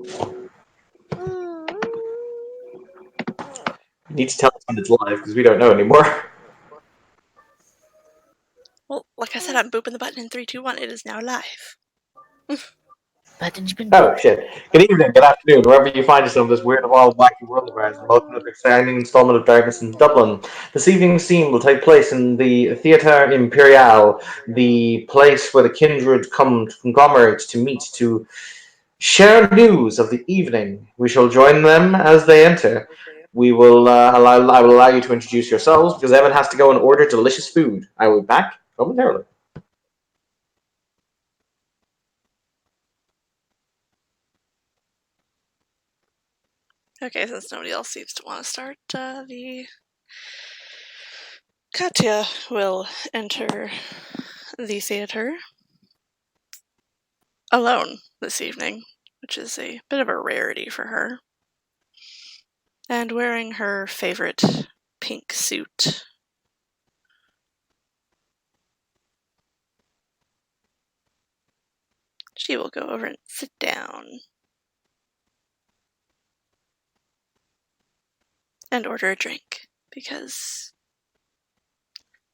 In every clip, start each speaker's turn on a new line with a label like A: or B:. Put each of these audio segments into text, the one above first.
A: You need to tell us when it's live, because we don't know anymore.
B: Well, like I said, I'm booping the button in 3, 2, 1. It is now live.
C: Button's been
A: Oh,
C: booped.
A: shit. Good evening, good afternoon, wherever you find yourself in this weird, wild, wacky world of ours, and welcome to the exciting installment of Darkness in Dublin. This evening's scene will take place in the Theatre Imperial, the place where the kindred come to conglomerate to meet to share news of the evening. We shall join them as they enter. I will allow you to introduce yourselves, because Evan has to go and order delicious food. I will be back momentarily.
B: Okay, since nobody else seems to want to start, Katya will enter the theater alone this evening, which is a bit of a rarity for her, and wearing her favorite pink suit. She will go over and sit down and order a drink, because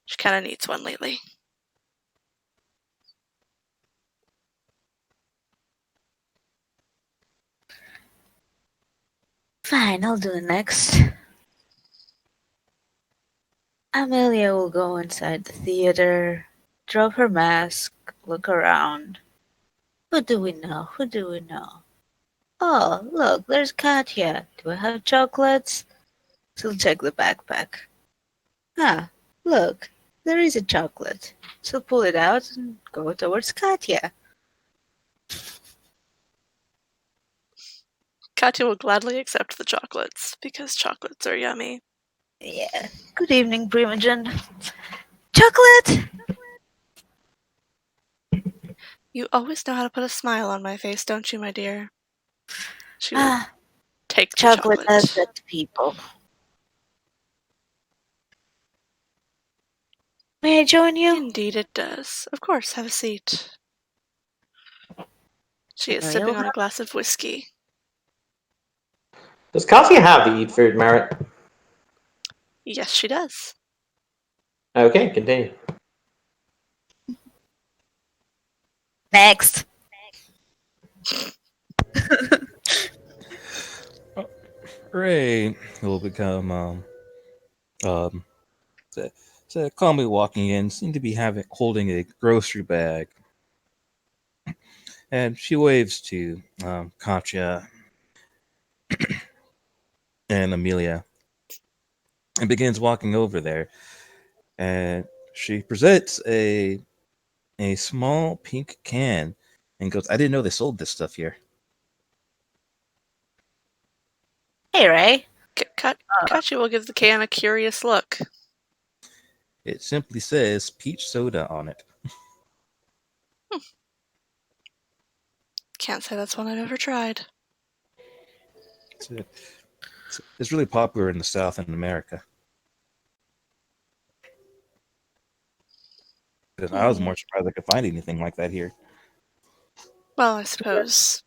B: she kind of needs one lately.
C: Fine, I'll do the next. Amelia will go inside the theater, drop her mask, look around. Who do we know? Who do we know? Oh, look, there's Katya. Do I have chocolates? She'll check the backpack. Ah, look, there is a chocolate. She'll pull it out and go towards Katya.
B: Katya will gladly accept the chocolates, because chocolates are yummy.
C: Yeah. Good evening, Primogen. Chocolate!
B: You always know how to put a smile on my face, don't you, my dear? She will take the
C: Chocolate does
B: chocolate.
C: that to people. May I join you?
B: Indeed it does. Of course, have a seat. She is sipping on a glass of whiskey.
A: Does Katya have the eat food merit?
B: Yes, she does.
A: Okay, continue.
C: Next.
D: Ray will become so calmly walking in, seem to be holding a grocery bag, and she waves to Katya and Amelia, and begins walking over there, and she presents a small pink can, and goes, "I didn't know they sold this stuff here."
C: Hey, Ray.
B: Katya will give the can a curious look.
D: It simply says peach soda on it.
B: Can't say that's one I've ever tried.
D: It's really popular in the South in America. I was more surprised I could find anything like that here.
B: Well, I suppose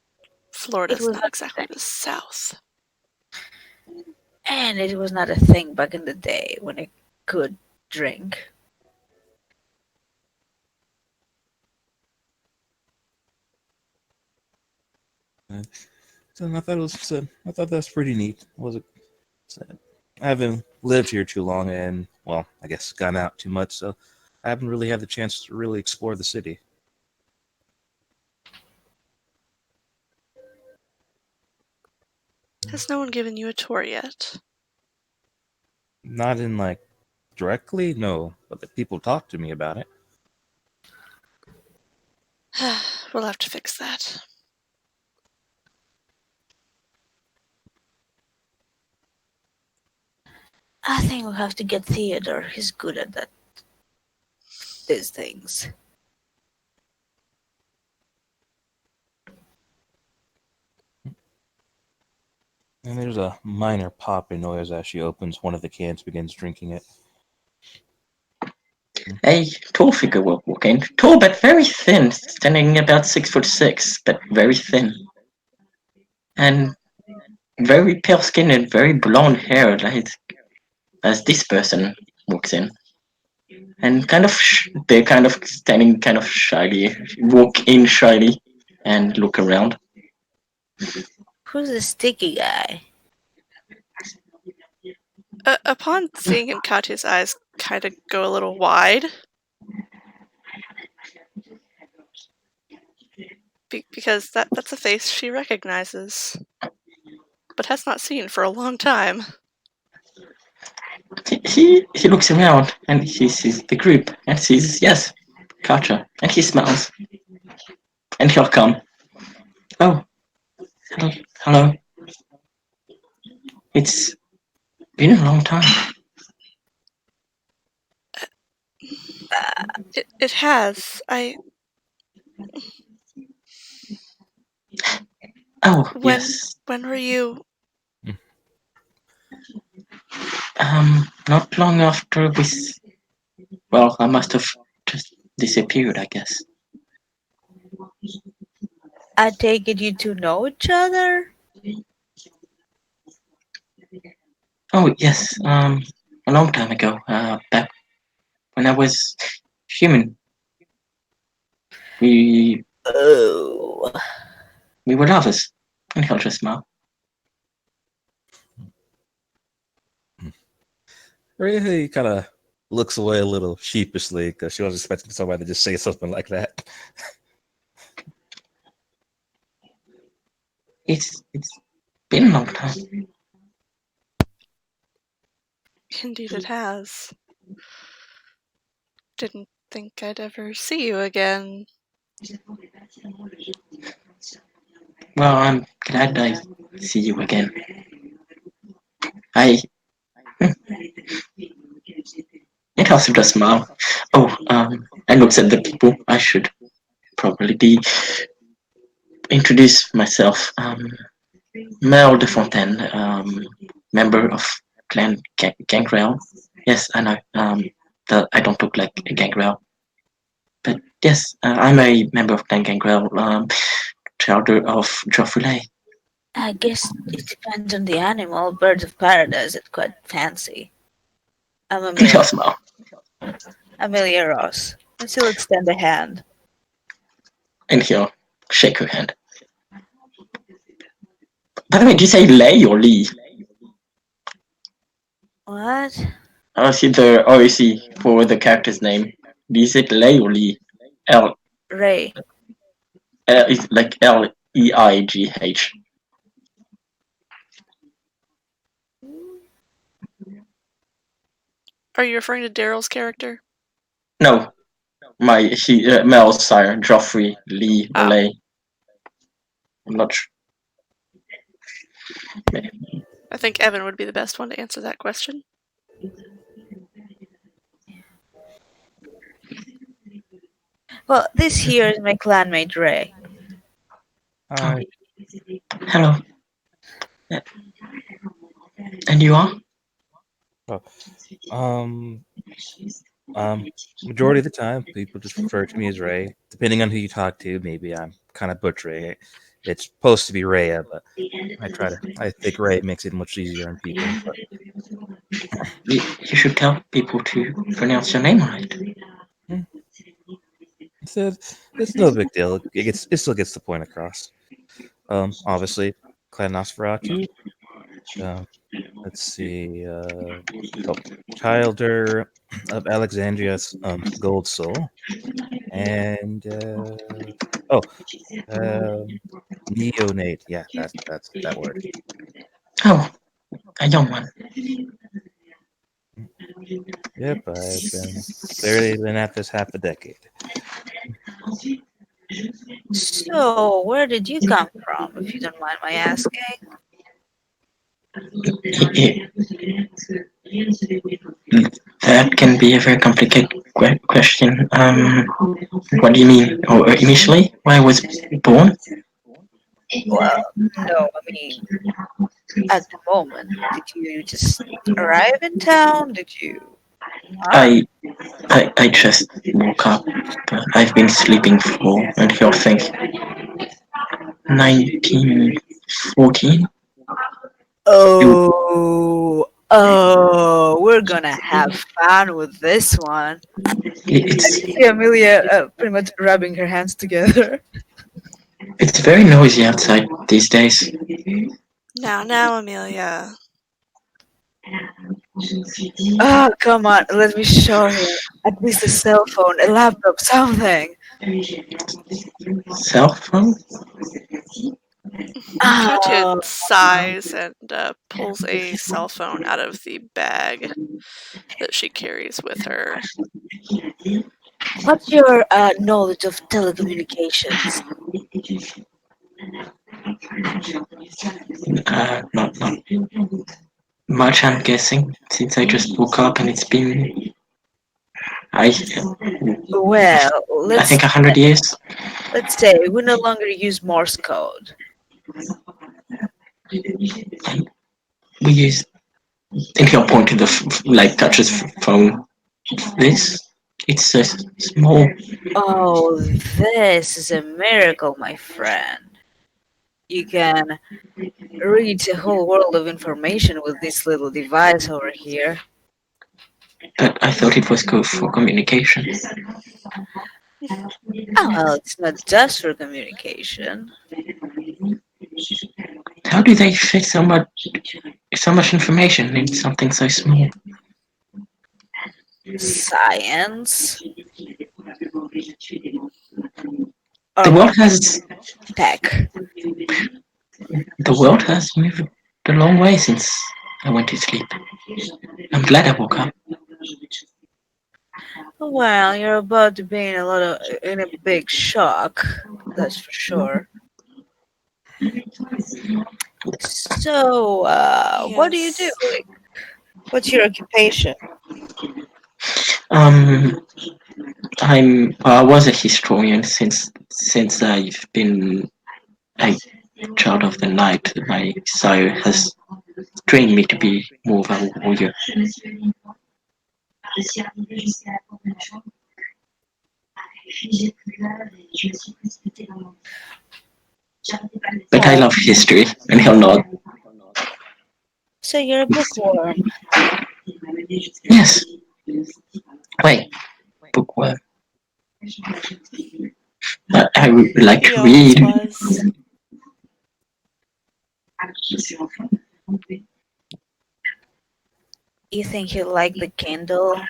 B: Florida's not exactly the South.
C: And it was not a thing back in the day when I could drink.
D: So I thought that's pretty neat. I haven't lived here too long, and well, I guess gone out too much, so I haven't really had the chance to really explore the city.
B: Has no one given you a tour yet?
D: Not in directly, no, but the people talk to me about it.
B: We'll have to fix that.
C: I think we'll have to get Theodore. He's good at these things.
D: And there's a minor popping noise as she opens one of the cans, begins drinking it.
E: A tall figure will walk in. Tall but very thin, standing about 6'6", but very thin. and very pale skin and very blonde hair, like as this person walks in, and they're kind of standing kind of shyly, walk in shyly, and look around.
C: Who's the sticky guy?
B: Upon seeing him, Katya's eyes kind of go a little wide. Because that's a face she recognizes, but has not seen for a long time.
E: He looks around and he sees the group and sees yes, Katja, and he smiles, and he'll come. Oh, hello. It's been a long time.
B: It has.
E: Oh,
B: When
E: yes.
B: when were you?
E: Not long after we. Well, I must have just disappeared, I guess.
C: I take it you two know each other?
E: Oh, yes. A long time ago. Back when I was human, we
C: Oh.
E: we were lovers. And he'll just smile.
D: Ray kind of looks away a little sheepishly because she was expecting somebody to just say something like that.
E: It's been a long time.
B: Indeed, it has. Didn't think I'd ever see you again.
E: Well, I'm glad I see you again. I. It also does smile. Oh, I looks at the people. I should probably introduce myself. Mel de Fontaine, member of Clan Gangrel. Yes, I know. That I don't look like a Gangrel, but yes, I'm a member of Clan Gangrel, charter of Joffrey.
C: I guess it depends on the animal. Birds of paradise is quite fancy. I'm
E: And he'll smile.
C: Amelia Ross. And she'll extend a hand.
E: And he'll shake her hand. By the way, do you say Lay or Lee?
C: What?
E: I see the OAC for the character's name. Do you say Lay or Lee? L.
C: Ray.
E: It's like Leigh.
B: Are you referring to Daryl's character?
E: No, Mel's sire, Joffrey, Lee, or
B: Oh.
E: Lay. I'm not sure.
B: I think Evan would be the best one to answer that question.
C: Well, this here is my clanmate Ray.
D: Hi.
E: Hello. And you are?
D: Majority of the time, people just refer to me as Ray. Depending on who you talk to, maybe I'm kind of butchering it. It's supposed to be Rhea, but I think Ray makes it much easier on people. But
E: You should tell people to pronounce your name right.
D: it's no big deal. It still gets the point across. Obviously, Clan Nosferatu. Let's see. Childer of Alexandria's Gold Soul, and neonate. Yeah, that's that word.
E: Oh, a young one.
D: Yep, I've been at this half a decade.
C: So, where did you come from, if you don't mind my asking?
E: That can be a very complicated question. What do you mean? Oh, initially, when I was born?
C: Well, no, I mean, at the moment, did you just arrive in town? Did you?
E: I just woke up. But I've been sleeping for until I think 19 14.
C: Oh, we're gonna have fun with this one.
E: It's
C: You see Amelia pretty much rubbing her hands together.
E: it's very noisy outside these days.
B: Now, Amelia.
C: Oh, come on, let me show him. At least a cell phone, a laptop, something.
E: Cell phone?
B: Katya
C: Oh,
B: sighs and pulls a cell phone out of the bag that she carries with her.
C: what's your knowledge of telecommunications?
E: Not much. I'm guessing since I just woke up and it's been I
C: Well,
E: I think 100 years.
C: let's say we no longer use Morse code.
E: And we use. If you're pointing the like touches phone, this it's so small.
C: Oh, this is a miracle, my friend. You can reach a whole world of information with this little device over here.
E: But I thought it was good for communication.
C: Oh, well, it's not just for communication.
E: How do they fit so much information in something so small?
C: Science
E: The
C: or
E: world has
C: tech.
E: the world has moved a long way since I went to sleep. I'm glad I woke up.
C: Well, you're about to be in a big shock. That's for sure. So, what do you do?
B: Yes.
C: Like, what's your occupation?
E: Um, I was a historian since I've been a child of the night. My sire has trained me to be more of a warrior. But I
C: Oh,
E: love history, and he'll nod.
C: so you're a bookworm.
E: Yes. Wait, bookworm. But I would like
B: He
E: to
B: always
E: read.
B: was.
C: You think you like the Kindle?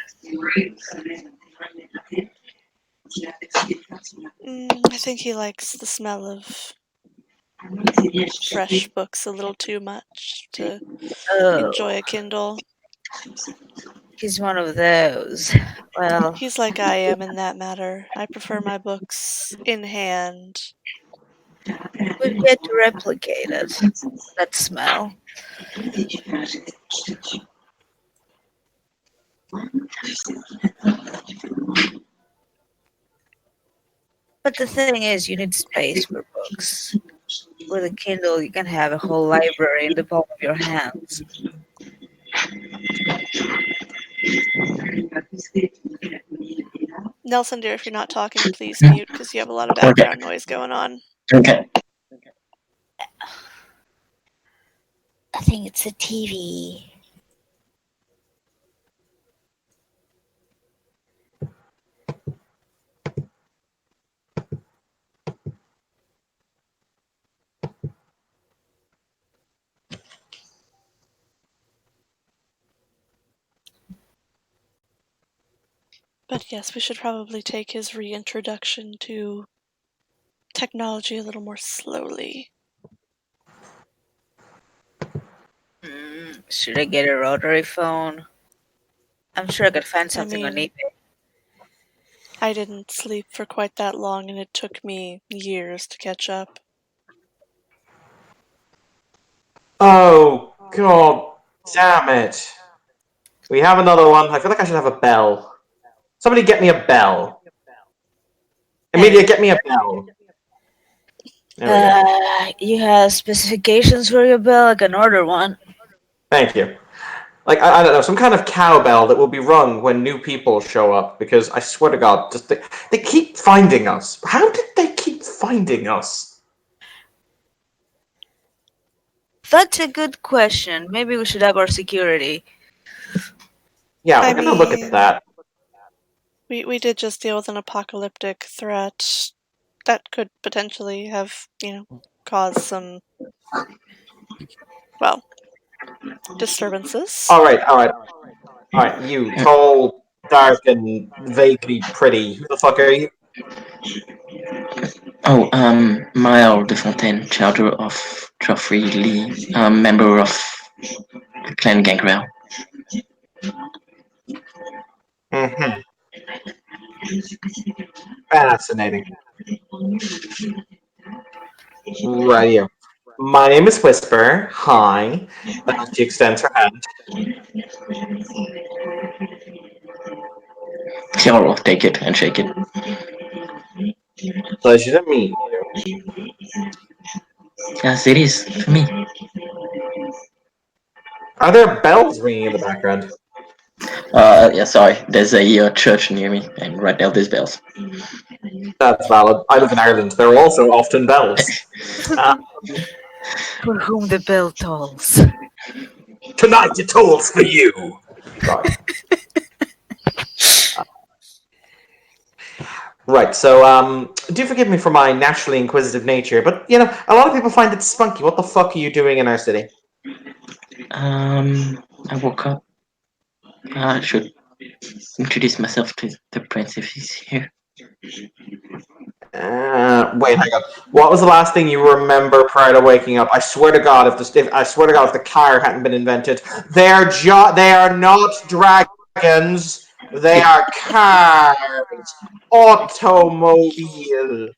B: I think he likes the smell of fresh books a little too much to
C: Oh,
B: enjoy a Kindle.
C: he's one of those. Well,
B: He's like I am in that matter. I prefer my books in hand.
C: we've yet to replicate it. That smell. But the thing is, you need space for books. With a Kindle, you can have a whole library in the palm of your hands.
B: Nelson, dear, if you're not talking, please mute because you have a lot of
E: Okay.
B: background noise going on.
E: Okay.
C: I think it's a TV.
B: But yes, we should probably take his reintroduction to technology a little more slowly.
C: Should I get a rotary phone? I'm sure I could find
B: I
C: something on
B: mean,
C: eBay.
B: I didn't sleep for quite that long and it took me years to catch up.
A: Oh, god damn it. We have another one. I feel like I should have a bell. Somebody get me a bell. Amelia, get me a bell. There we go.
C: You have specifications for your bell? I can order one.
A: Thank you. Like, I don't know, some kind of cowbell that will be rung when new people show up, because I swear to God, just they keep finding us. How did they keep finding us?
C: That's a good question. Maybe we should have our security.
A: Yeah,
B: I
A: we're gonna look at
B: mean,
A: that.
B: we did just deal with an apocalyptic threat that could potentially have, caused some, well, disturbances.
A: All right. You tall, dark, and vaguely pretty. Who the fuck are you?
E: Oh, Maël de Fontaine, Chowder of Joffrey Lee, member of Clan Gangrel.
A: Mm-hmm. Fascinating. Right. My name is Whisper. Hi. She extends her hand.
E: Tiara will take it and shake it.
A: Pleasure to meet you.
E: Yes, it is for me.
A: Are there bells ringing in the background?
E: Yeah, sorry. There's a church near me, and right now there's bells.
A: That's valid. I live in Ireland. There are also often bells. Uh,
C: For whom the bell tolls.
A: Tonight it tolls for you. Sorry. Right, so do forgive me for my naturally inquisitive nature, but a lot of people find it spunky. What the fuck are you doing in our city?
E: I woke up. I should introduce myself to the prince if he's here.
A: Wait, hang on. What was the last thing you remember prior to waking up? I swear to God, if the car hadn't been invented, they are not dragons. They are cars, automobile.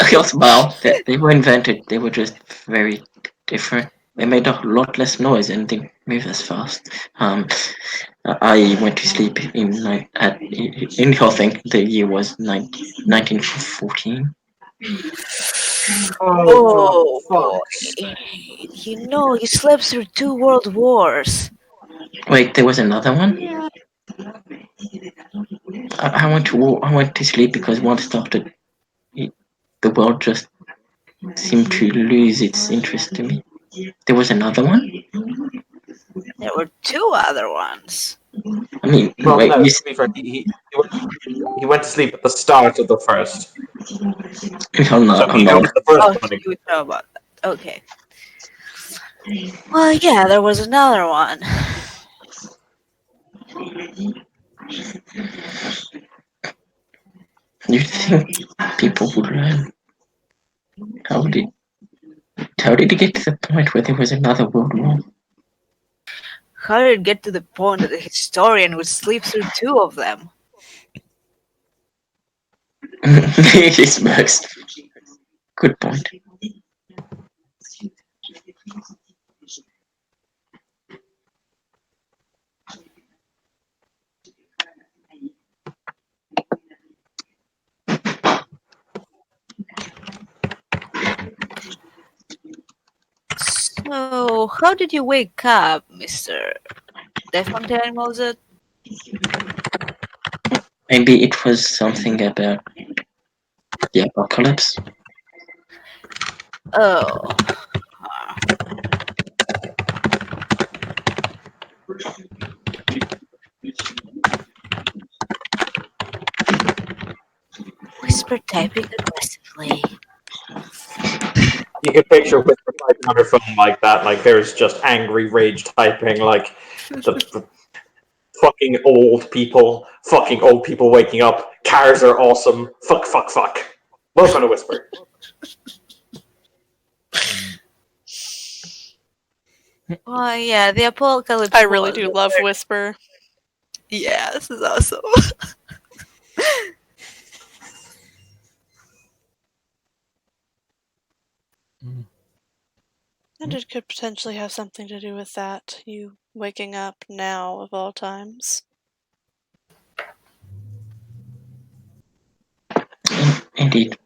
E: He'll smile. They were invented. They were just very different. They made a lot less noise and they move as fast. I went to sleep in I think the year was 1914.
A: Oh, for
C: Oh boy.
A: fuck's
C: You slept through 2 world wars.
E: Wait, there was another one. I went to sleep because once started, the world just seemed to lose its interest to me. There was another one.
C: There were 2 other ones.
E: I mean,
A: Well,
E: wait,
A: no, to be fair, he went to sleep at the start of the first. So
E: I'm
A: he
E: not.
A: knows the first
C: Oh,
A: one.
C: you would know about that. Okay. Well, yeah, there was another one.
E: You think people would learn? How did how did it get to the point where there was another world war?
C: How did it get to the point that a historian would sleep through 2 of them?
E: He smirks. Good point.
C: So, how did you wake up, Mr. Defontaine, was it?
E: Maybe it was something about the apocalypse.
C: Oh. Whisper typing aggressively.
A: You can picture Whisper typing on her phone like that. Like there's just angry rage typing. Like the fucking old people waking up. Cars are awesome. Fuck, fuck, fuck. Welcome to Whisper.
C: Oh, yeah, the apocalypse.
B: I really
C: was
B: do
C: a
B: love
C: very-
B: Whisper.
C: Yeah, this is awesome.
B: And it could potentially have something to do with that, you waking up now of all times.
E: Indeed.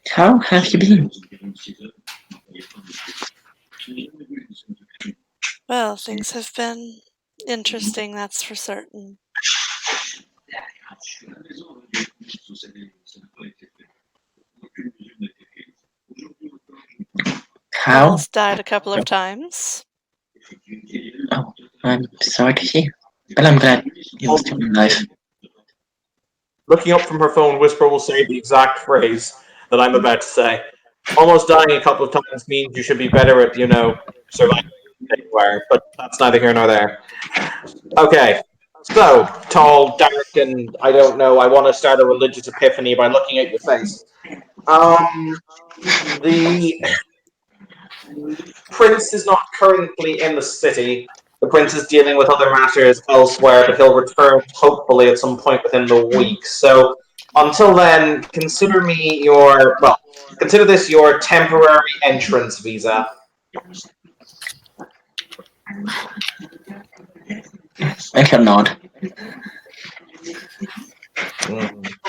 E: How have you been?
B: Well, things have been interesting, that's for certain.
E: How?
B: Almost died a couple of times.
E: Oh, I'm sorry to hear. But I'm glad you are still alive.
A: Looking up from her phone, Whisper will say the exact phrase that I'm about to say. Almost dying a couple of times means you should be better at, surviving than you are, but that's neither here nor there. Okay, so, tall, dark, and I don't know, I want to start a religious epiphany by looking at your face. The prince is not currently in the city. The prince is dealing with other matters elsewhere, but he'll return hopefully at some point within the week. So until then, consider this your temporary entrance visa.
E: I can nod.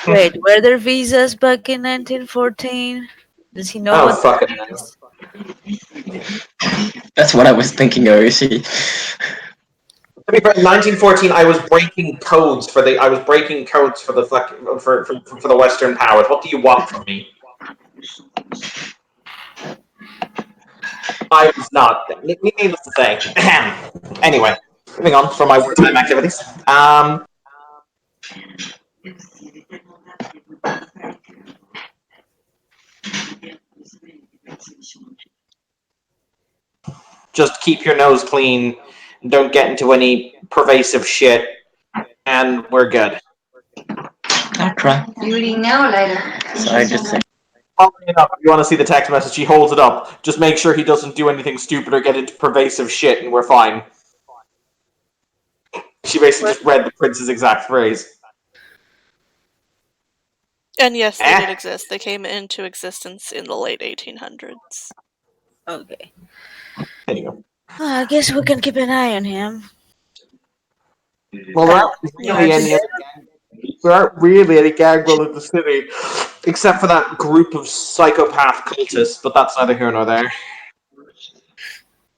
C: Wait, were there visas back in 1914? Does he know
A: Oh,
C: what that
A: fucking
C: means?
E: That's what I was thinking of, you see.
A: To be fair, in 1914, I was breaking codes for the for the Western powers. What do you want from me? I was not. Needless to say. Anyway, moving on from my wartime activities. Just keep your nose clean. Don't get into any pervasive shit, and we're good.
E: I'll try.
F: Beauty now, later.
E: So I just say,
A: Following it up, if you want to see the text message, he holds it up. Just make sure he doesn't do anything stupid or get into pervasive shit, and we're fine. She basically just read the prince's exact phrase.
B: And yes, they did exist. They came into existence in the late 1800s.
C: Okay.
A: There you go.
C: I guess we can keep an eye on him.
A: Well, there aren't really any gangrel in the city, except for that group of psychopath cultists, but that's neither here nor there.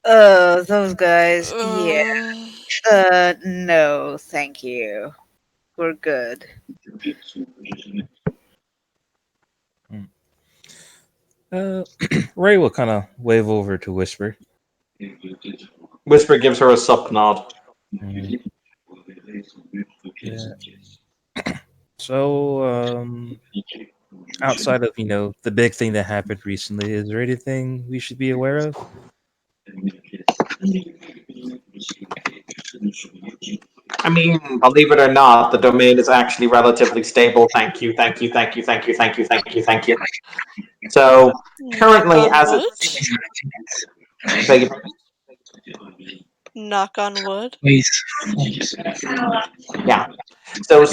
C: Oh, those guys. Yeah. No, thank you. We're good.
D: Ray will kind of wave over to Whisper.
A: Whisper gives her a sup nod.
D: Yeah. So, outside of the big thing that happened recently, is there anything we should be aware of?
A: I mean, believe it or not, the domain is actually relatively stable. Thank you. So currently,
B: Knock on wood. Knock on wood.
A: Yeah. So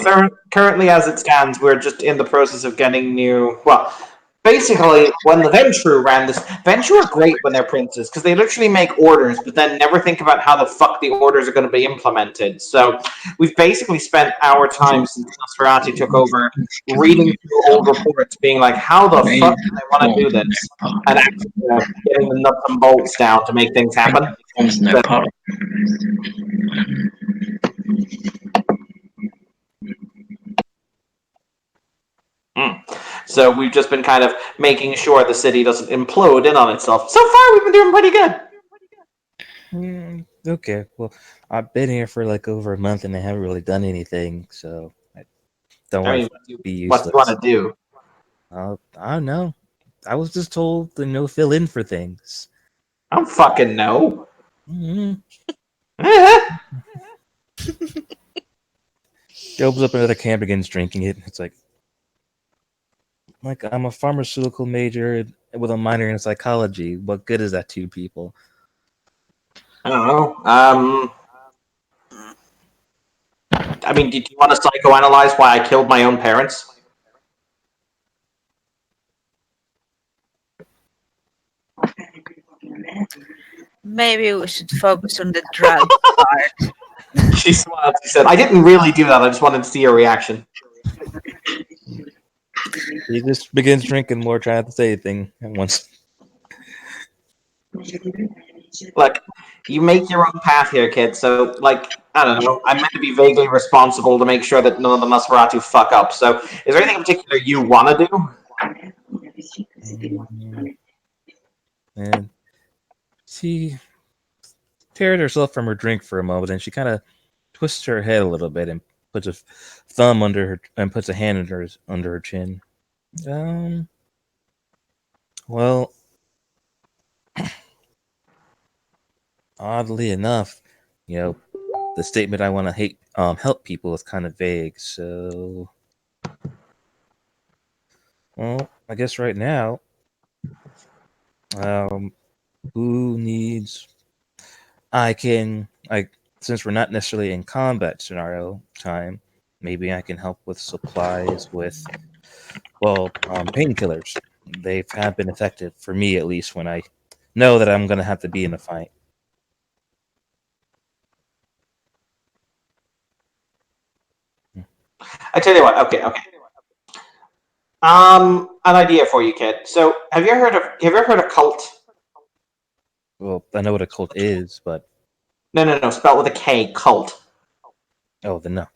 A: currently, as it stands, we're just in the process of getting new. Well, basically, when the Ventrue ran this, Ventrue are great when they're princes because they literally make orders, but then never think about how the fuck the orders are going to be implemented. So we've basically spent our time since Nosferatu took over reading through old reports, being like, how the fuck do they want to do this, and actually getting the nuts and bolts down to make things happen.
E: no problem.
A: So we've just been kind of making sure the city doesn't implode in on itself. So far, we've been doing pretty good.
D: Okay, well, I've been here for like over a month and I haven't really done anything, so I don't want to be useless.
A: What do you want to do?
D: I don't know. I was just told to fill in for things.
A: I don't fucking know.
D: He opens up another can, begins drinking it. It's like I'm a pharmaceutical major with a minor in psychology. What good is that to people?
A: I don't know. I mean, did you want to psychoanalyze why I killed my own parents?
C: Maybe we should focus on the drug part.
A: She smiled. She said, I didn't really do that. I just wanted to see your reaction.
D: He just begins drinking more, trying not to say anything at once.
A: Look, you make your own path here, kid. So, like, I don't know. I'm meant to be vaguely responsible to make sure that none of the Nosferatu fuck up. So, is there anything in particular you want to do?
D: And she teared herself from her drink for a moment, and she kind of twists her head a little bit and puts a thumb under her and puts a hand under her chin. Well, oddly enough, you know, the statement "I want to help people" is kind of vague. So, well, I guess right now, who needs? Since we're not necessarily in combat scenario time, maybe I can help with supplies with, painkillers. They have been effective for me, at least, when I know that I'm going to have to be in a fight.
A: I tell you what. Okay. An idea for you, kid. So, have you ever heard of cult?
D: Well, I know what a cult is, but
A: No. Spelled with a K. Cult.
D: then no.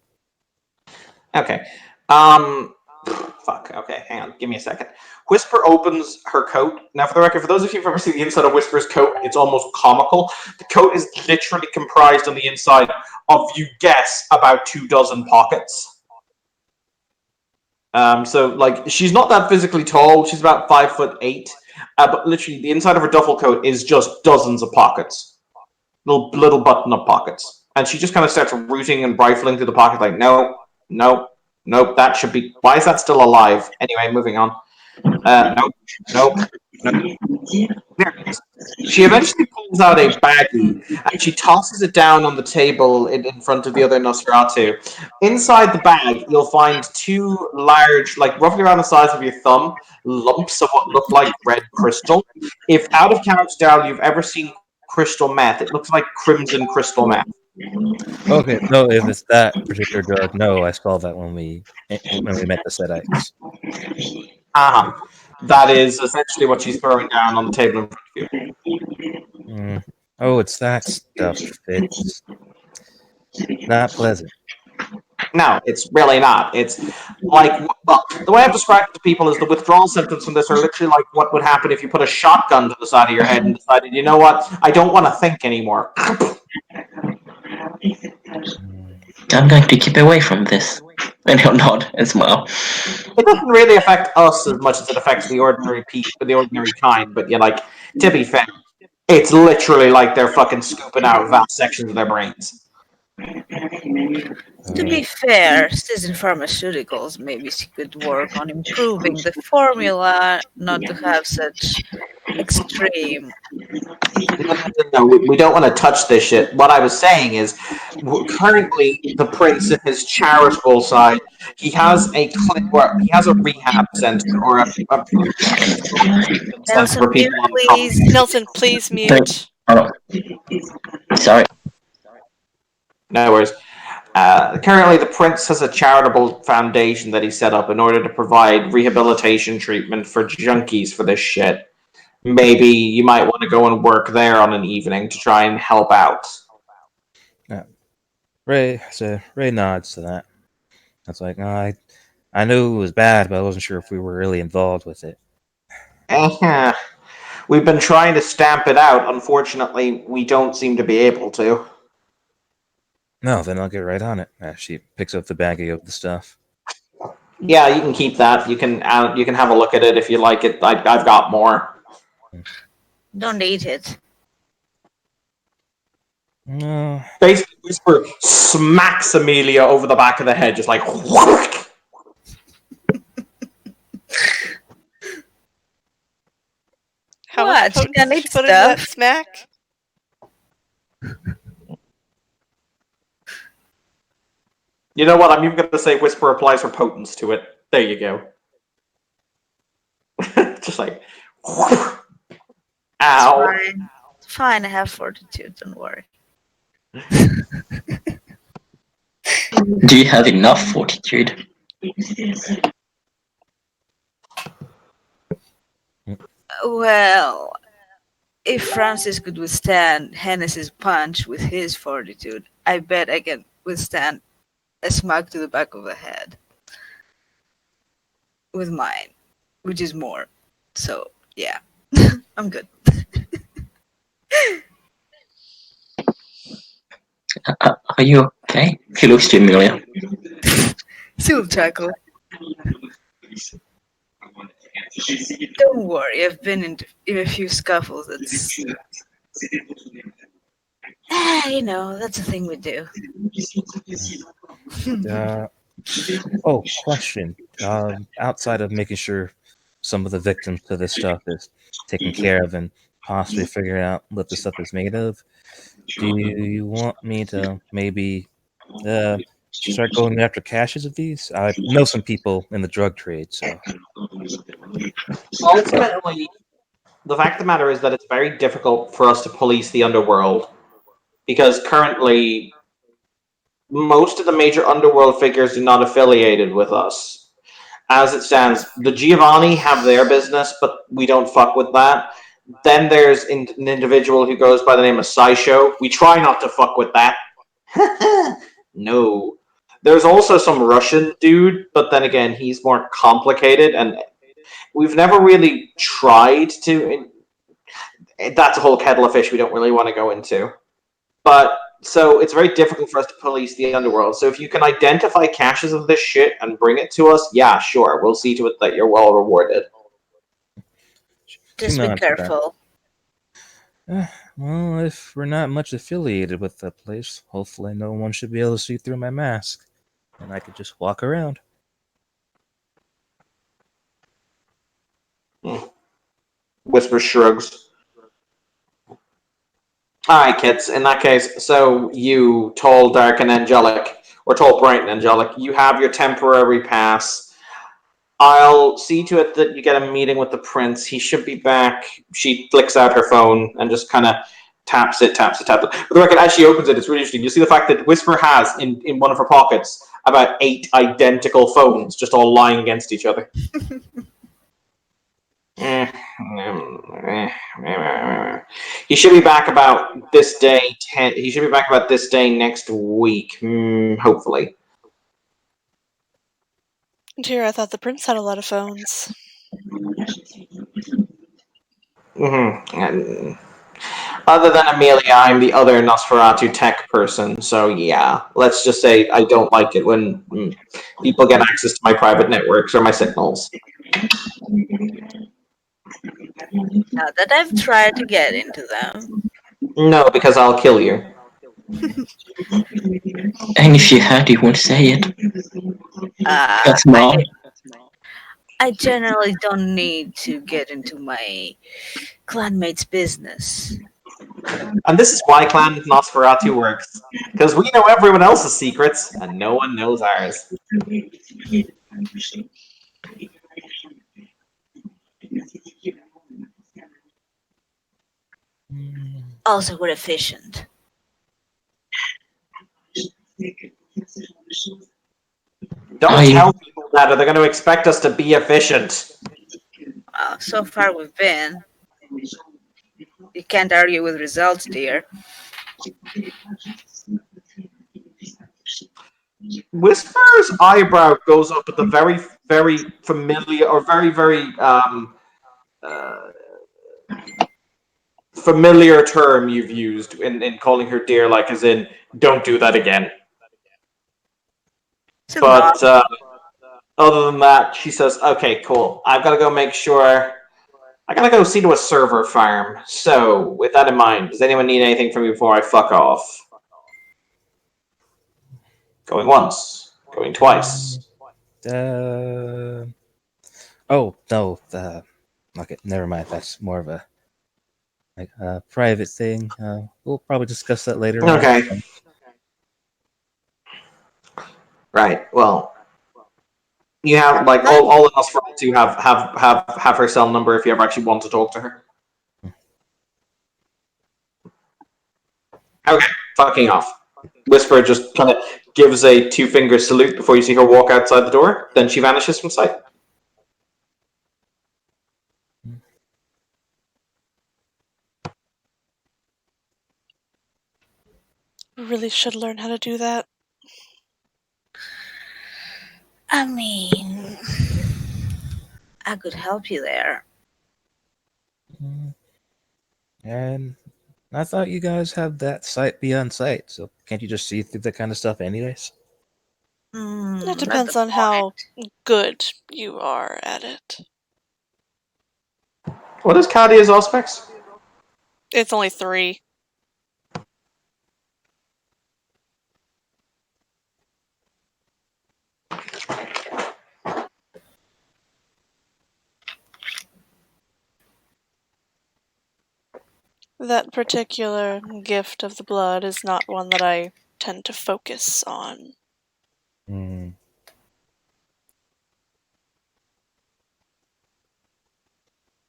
A: Okay. Fuck. Okay, hang on. Give me a second. Whisper opens her coat. Now, for the record, for those of you who've ever seen the inside of Whisper's coat, it's almost comical. The coat is literally comprised on the inside of, you guess, about 24 pockets. So, like, she's not that physically tall. She's about 5'8", but literally the inside of her duffel coat is just dozens of pockets, little button-up pockets, and she just kind of starts rooting and rifling through the pockets, like, no, that should be. Why is that still alive? Anyway, moving on. Nope. There it is. She eventually pulls out a baggie and she tosses it down on the table in front of the other Nosferatu. Inside the bag, you'll find two large, like roughly around the size of your thumb, lumps of what look like red crystal. If out of character style you've ever seen crystal meth, it looks like crimson crystal meth.
D: Okay, no, if it's that particular drug, no, I saw that when we met the Sedites.
A: That is essentially what she's throwing down on the table in front of you.
D: Oh, it's that stuff. It's not pleasant.
A: No, it's really not. It's like, well, the way I've described it to people is the withdrawal symptoms from this are literally like what would happen if you put a shotgun to the side of your head and decided, you know what, I don't want to think anymore.
E: I'm going to keep away from this. And he'll nod and smile.
A: It doesn't really affect us as much as it affects the ordinary people, the ordinary kind. But yeah, like, to be fair, it's literally like they're fucking scooping out vast sections of their brains.
C: To be fair, Citizen Pharmaceuticals, maybe she could work on improving the formula not to have such extreme.
A: No, we don't want to touch this shit. What I was saying is, currently the prince in his charitable side, he has a rehab center or a center
C: Nelson,
A: for people on
C: please.
B: Nelson, please mute.
E: Oh, sorry.
A: No worries. Currently, the prince has a charitable foundation that he set up in order to provide rehabilitation treatment for junkies for this shit. Maybe you might want to go and work there on an evening to try and help out.
D: Ray nods to that. That's like, I knew it was bad, but I wasn't sure if we were really involved with it.
A: We've been trying to stamp it out. Unfortunately, we don't seem to be able to.
D: No, then I'll get right on it. She picks up the baggie of the stuff.
A: Yeah, you can keep that. You can have a look at it if you like it. I've got more.
C: Don't eat it.
D: No.
A: Basically, Whisper smacks Amelia over the back of the head, just like whack.
B: How
C: What?
B: much potency
C: Can
B: did
C: it
B: you put into that
C: stuff?
B: smack?
A: You know what? I'm even going to say Whisper applies her potence to it. There you go. Just like, ow.
C: Fine. Fine, I have fortitude, don't worry.
E: Do you have enough fortitude?
C: Well, If Francis could withstand Hennessy's punch with his fortitude, I bet I can withstand a smack to the back of the head with mine, which is more. So, yeah, I'm good.
E: Are you okay? He looks to Amelia.
C: Still chuckle. Don't worry, I've been in a few scuffles. That's a thing we do.
D: Uh, question. Outside of making sure some of the victims to this stuff is taken care of and possibly figuring out what the stuff is made of, do you want me to maybe start going after caches of these? I know some people in the drug trade, so.
A: Ultimately, the fact of the matter is that it's very difficult for us to police the underworld because currently most of the major underworld figures are not affiliated with us. As it stands, the Giovanni have their business, but we don't fuck with that. Then there's an individual who goes by the name of Sideshow. We try not to fuck with that. No. There's also some Russian dude, but then again, he's more complicated, and we've never really tried to. That's a whole kettle of fish we don't really want to go into. But so it's very difficult for us to police the underworld. So if you can identify caches of this shit and bring it to us, yeah, sure, we'll see to it that you're well rewarded.
C: Just be careful.
D: Well, if we're not much affiliated with the place, hopefully no one should be able to see through my mask, and I could just walk around.
A: Whisper shrugs. Alright, kids, in that case, so you, tall, dark, and angelic, or tall, bright, and angelic, you have your temporary pass. I'll see to it that you get a meeting with the prince. He should be back. She flicks out her phone and just kind of taps it. For the record, as she opens it, it's really interesting. You see the fact that Whisper has, in one of her pockets, about 8 identical phones, just all lying against each other. He should be back about this day. He should be back about this day next week, hopefully.
B: Dear, I thought the prince had a lot of phones.
A: Other than Amelia, I'm the other Nosferatu tech person, so yeah. Let's just say I don't like it when people get access to my private networks or my signals.
C: Now that I've tried to get into them.
A: No, because I'll kill you.
E: And if you had, you won't say it. That's mom.
C: I generally don't need to get into my clanmate's business.
A: And this is why Clan Nosferatu works. Because we know everyone else's secrets, and no one knows ours.
C: Also, we're efficient.
A: Don't tell people that, or they're going to expect us to be efficient.
C: So far we've been. You can't argue with results, dear.
A: Whisper's eyebrow goes up at the very, very familiar, or very, very familiar term you've used in calling her dear, like as in, don't do that again. But other than that, she says, okay, cool. I've got to go make sure. I gotta go see to a server farm. So, with that in mind, does anyone need anything from me before I fuck off? Going once. Going twice.
D: Oh, no. Okay, never mind. That's more of a private thing. We'll probably discuss that later.
A: Okay. Right. Well, you have like all of us for to have her cell number if you ever actually want to talk to her. Okay, fucking off. Whisper just kind of gives a 2-finger salute before you see her walk outside the door. Then she vanishes from sight.
B: really should learn how to do that.
C: I mean, I could help you there.
D: Mm, And I thought you guys have that sight beyond sight, so can't you just see through that kind of stuff anyways?
B: It
C: Not the
B: depends on how
C: point.
B: good you are at it.
A: What is Kadia's aspects?
B: It's only 3. That particular gift of the blood is not one that I tend to focus on.
D: Hmm.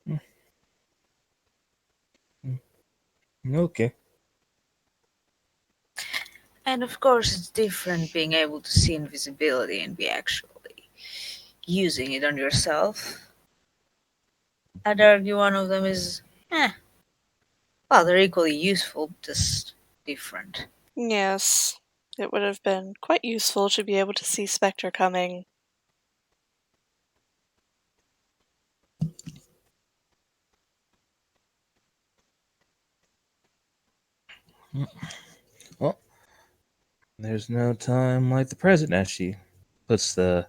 D: Mm, mm, Okay.
C: And of course, it's different being able to see invisibility and be actually using it on yourself. I'd argue one of them is, well, they're equally useful, just different.
B: Yes, it would have been quite useful to be able to see Spectre coming.
D: Mm, Well, there's no time like the present as she puts um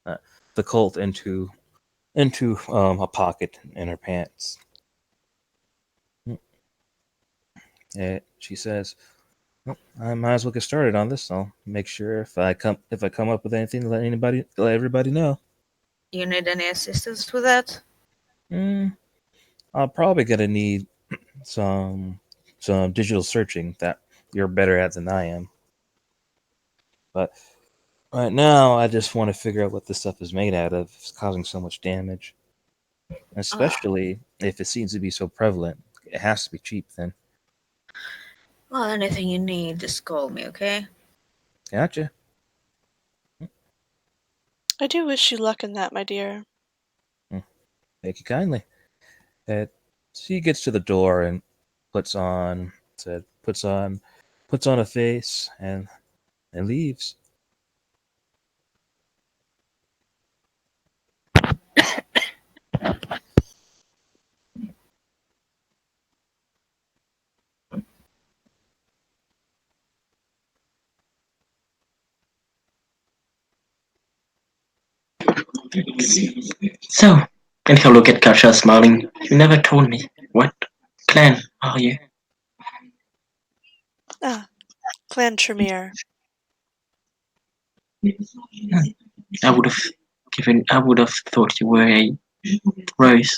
D: uh, the Colt into a pocket in her pants. Mm, she says, well, I might as well get started on this. I'll make sure if I come up with anything to let everybody know.
C: You need any assistance with that?
D: Mm, I'll probably gonna need some some digital searching that you're better at than I am. But right now, I just want to figure out what this stuff is made out of. It's causing so much damage,
C: Ah,
D: especially if it seems to be so prevalent. It has to be cheap then.
C: well, anything you need, just call me, okay?
D: Gotcha.
B: I do wish you luck in that, my dear.
D: Mm, Thank you kindly. Uh, she gets to the door and puts on said puts on a face and leaves.
E: So, and he'll look at Kasha smiling. You never told me. What clan are you?
B: Ah, Clan Tremere.
E: I would have I would have thought you were a rose.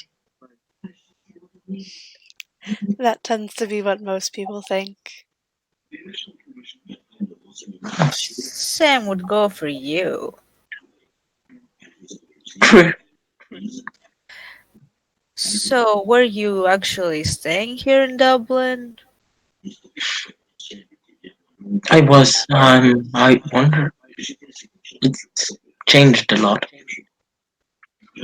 B: That tends to be what most people think.
C: Sam would go for you.
E: True.
C: So, were you actually staying here in Dublin?
E: I was. I wonder. It's changed a lot.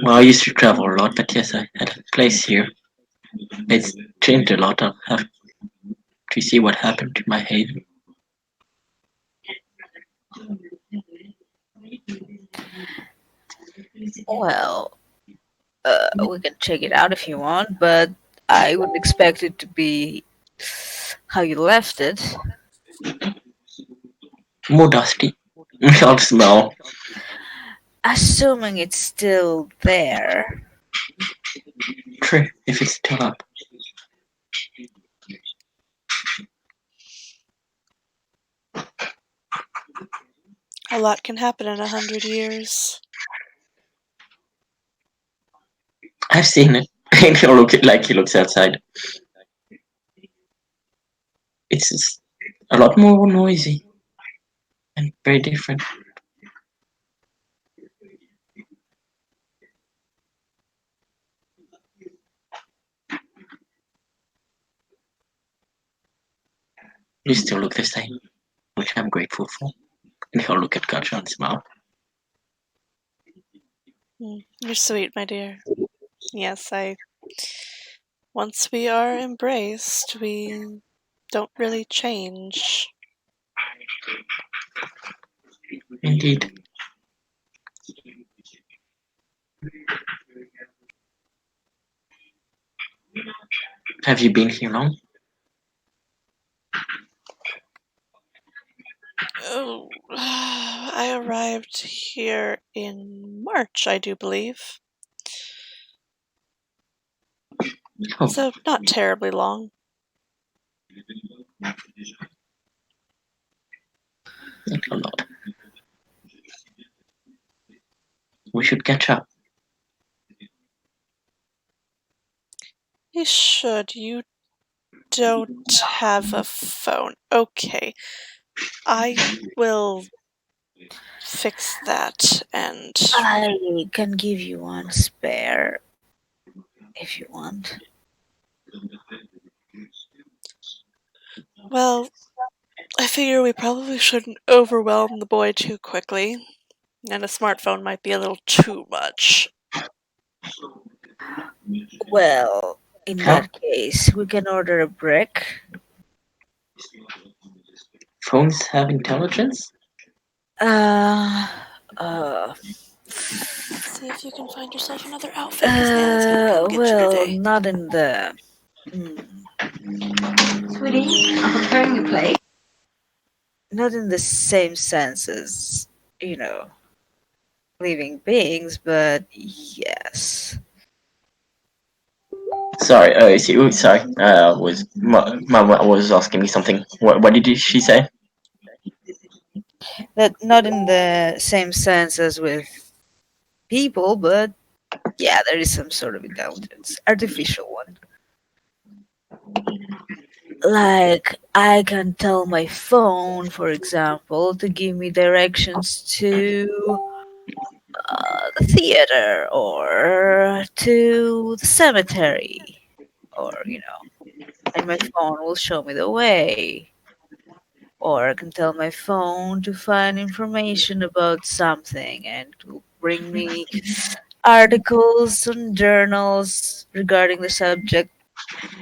E: Well, I used to travel a lot, but yes, I had a place here. It's changed a lot. I'll have to see what happened to my haven.
C: Well, we can check it out if you want, but I would expect it to be how you left it.
E: More dusty. I'll smell.
C: Assuming it's still there.
E: True, if it's still up.
B: A lot can happen in 100 years.
E: I've seen it. And he'll look like he looks outside. It's just a lot more noisy and very different. You still look the same, which I'm grateful for. And he'll look at Gotcha and smile.
B: You're sweet, my dear. Yes, once we are embraced, we don't really change.
E: Indeed. Have you been here long?
B: Oh, I arrived here in March, I do believe.
E: Oh,
B: So not terribly long.
E: not a lot. We should catch up.
B: You should. You don't have a phone. Okay. I will fix that and.
C: I can give you one spare if you want.
B: Well, I figure we probably shouldn't overwhelm the boy too quickly, and a smartphone might be a little too much.
C: Well, in
E: Huh?
C: that case, we can order a brick.
E: Phones have intelligence?
C: Uh, uh,
B: See if you can find yourself another outfit, because Nan's gonna come get you
C: well,
B: today.
C: not in the.
F: Sweetie, I'm preparing the plate.
C: Not in the same sense as, you know, living beings, but yes.
E: Sorry, sorry. Was Mama was asking me something. What did she say?
C: That not in the same sense as with people, but yeah, there is some sort of intelligence, artificial one. Like I can tell my phone, for example, to give me directions to the theater or to the cemetery, or and my phone will show me the way. Or I can tell my phone to find information about something and it will bring me articles and journals regarding the subject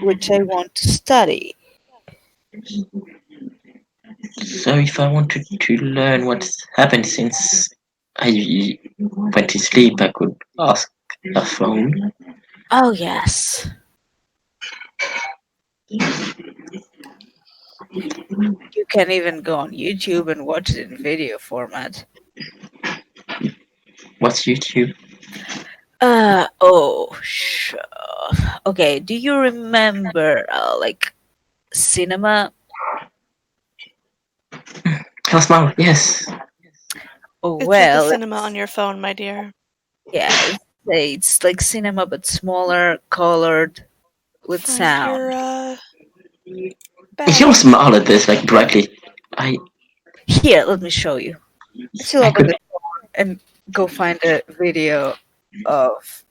C: which I want to study.
E: So if I wanted to learn what's happened since I went to sleep, I could ask a phone.
C: Oh, yes. You can even go on YouTube and watch it in video format.
E: What's YouTube?
C: Okay, do you remember, like, cinema?
E: Plasma, yes.
C: Oh,
B: It's like the
C: well,
B: cinema on your phone, my dear.
C: yeah, let's say it's like cinema but smaller, colored, with
B: Find
C: sound.
B: your
E: You're
B: bag.
E: smart at this, like directly. I
C: Here, let me show you. Still
E: I
C: open
E: could.
C: the phone and go find a video of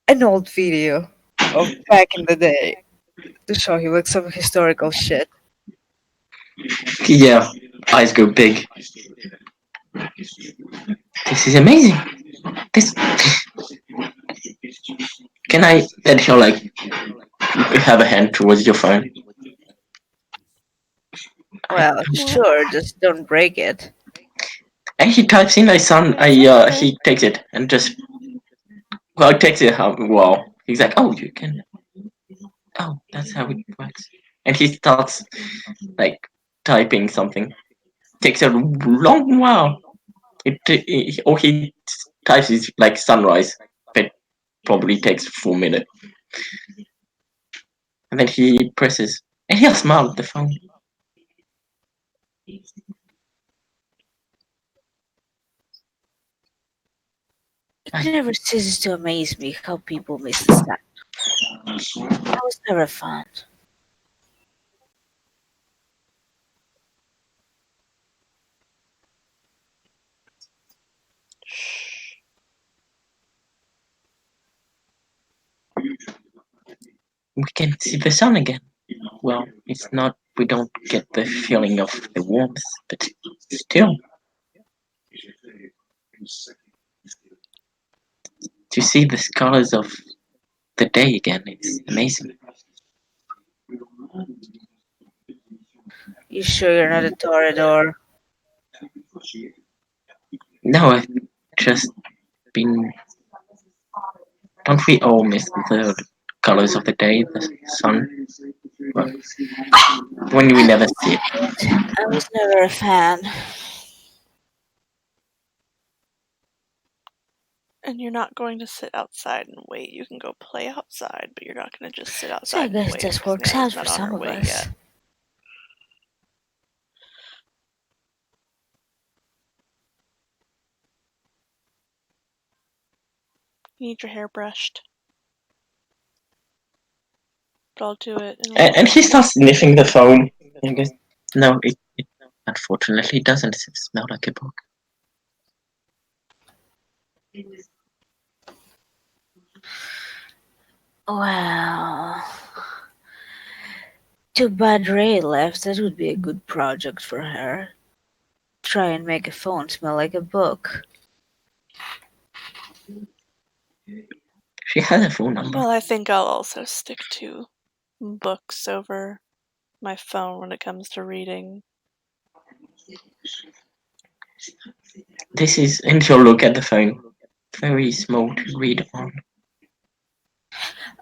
C: an old video of back in the day to show you like some historical shit.
E: Yeah, eyes go big. This is amazing. This. Can I let her like have a hand towards your phone?
C: Well,
B: What?
C: sure, just don't break it.
E: And he types in,
B: Okay.
E: he takes it and just well takes it. Wow. He's like, oh, you can. Oh, that's how it works. And he starts like typing something. Takes a long while. Or he types it like sunrise. It probably takes 4 minutes. And then he presses, and he'll smile at the phone.
C: It never ceases to amaze me how people miss the sun. That was never fun.
B: Shh.
E: We can see the sun again. Well, it's not. We don't get the feeling of the warmth, but still, to see the colors of the day again, it's amazing.
C: You sure you're not a Toreador?
E: No, I've just been. Don't we all miss the colors of the day, the sun? Well, when we never see it.
C: I was never a fan.
B: And you're not going to sit outside and wait. You can go play outside, but you're not going to just sit
C: So I
B: outside and
C: guess
B: wait
C: this
B: because
C: works out
B: Nana's
C: for
B: not on
C: some
B: her
C: of
B: way
C: us.
B: yet. You need your hair brushed. But I'll do it in a little
E: And he
B: bit.
E: starts sniffing the phone. And goes, no, it unfortunately doesn't smell like a book.
C: Well, too bad Ray left. That would be a good project for her. Try and make a phone smell like a book.
E: She has a phone number.
B: Well, I think I'll also stick to books over my phone when it comes to reading.
E: This is, and she'll look at the phone. Very small to read on.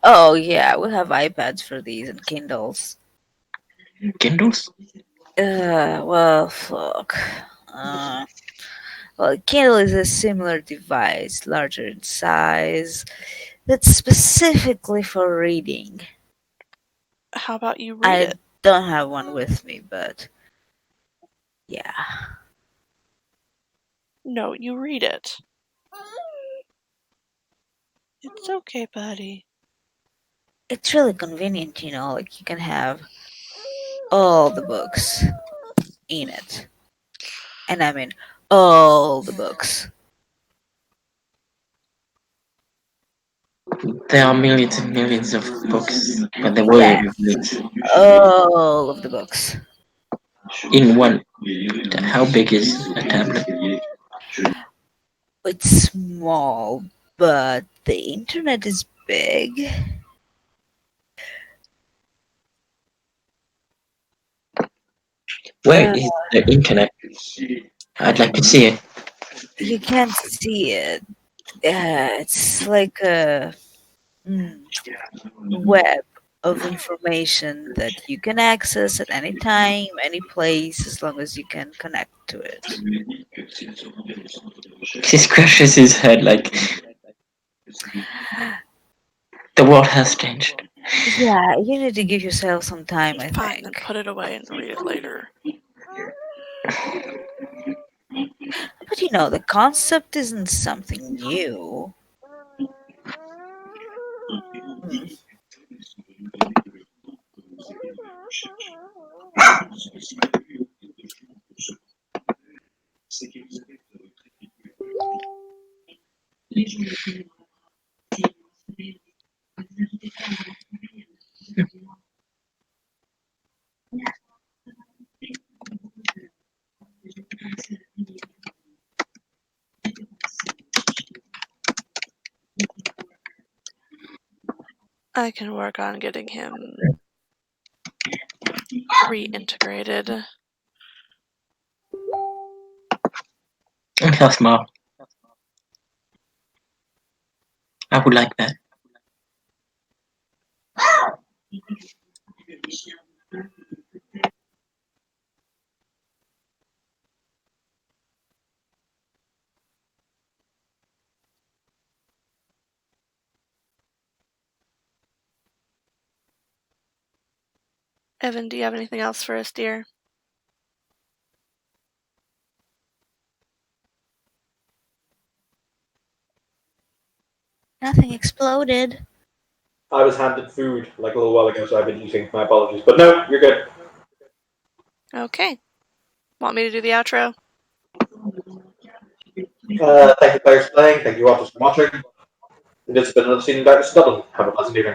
C: Oh yeah, we'll have iPads for these and Kindles.
E: Kindles?
C: Well, look. Well, a Kindle is a similar device, larger in size, that's specifically for reading.
B: How about you read
C: I
B: it?
C: don't have one with me, but yeah.
B: No, you read it. It's okay, buddy.
C: It's really convenient, like you can have all the books in it. And I mean all the books.
E: There are millions and millions of books, but there were
C: Yeah,
E: millions.
C: all of the books.
E: In one. How big is a tablet?
C: It's small, but the internet is big.
E: Where is the internet? I'd like to see it.
C: You can't see it. It's like a web of information that you can access at any time, any place, as long as you can connect to it.
E: He scratches his head like the world has changed.
C: Yeah, you need to give yourself some time, I
B: Fine, then
C: think.
B: put it away and read it later.
C: But the concept isn't something new. Hmm.
B: I can work on getting him reintegrated.
E: And he'll smile. I would like that.
B: Evan, do you have anything else for us, dear?
C: Nothing exploded.
A: I was handed food like a little while ago, so I've been eating. My apologies. But no, you're good.
B: Okay. Want me to do the outro?
A: Thank you players for playing. Thank you authors for watching. This has been another scene in Darkness Dublin. Have a pleasant evening.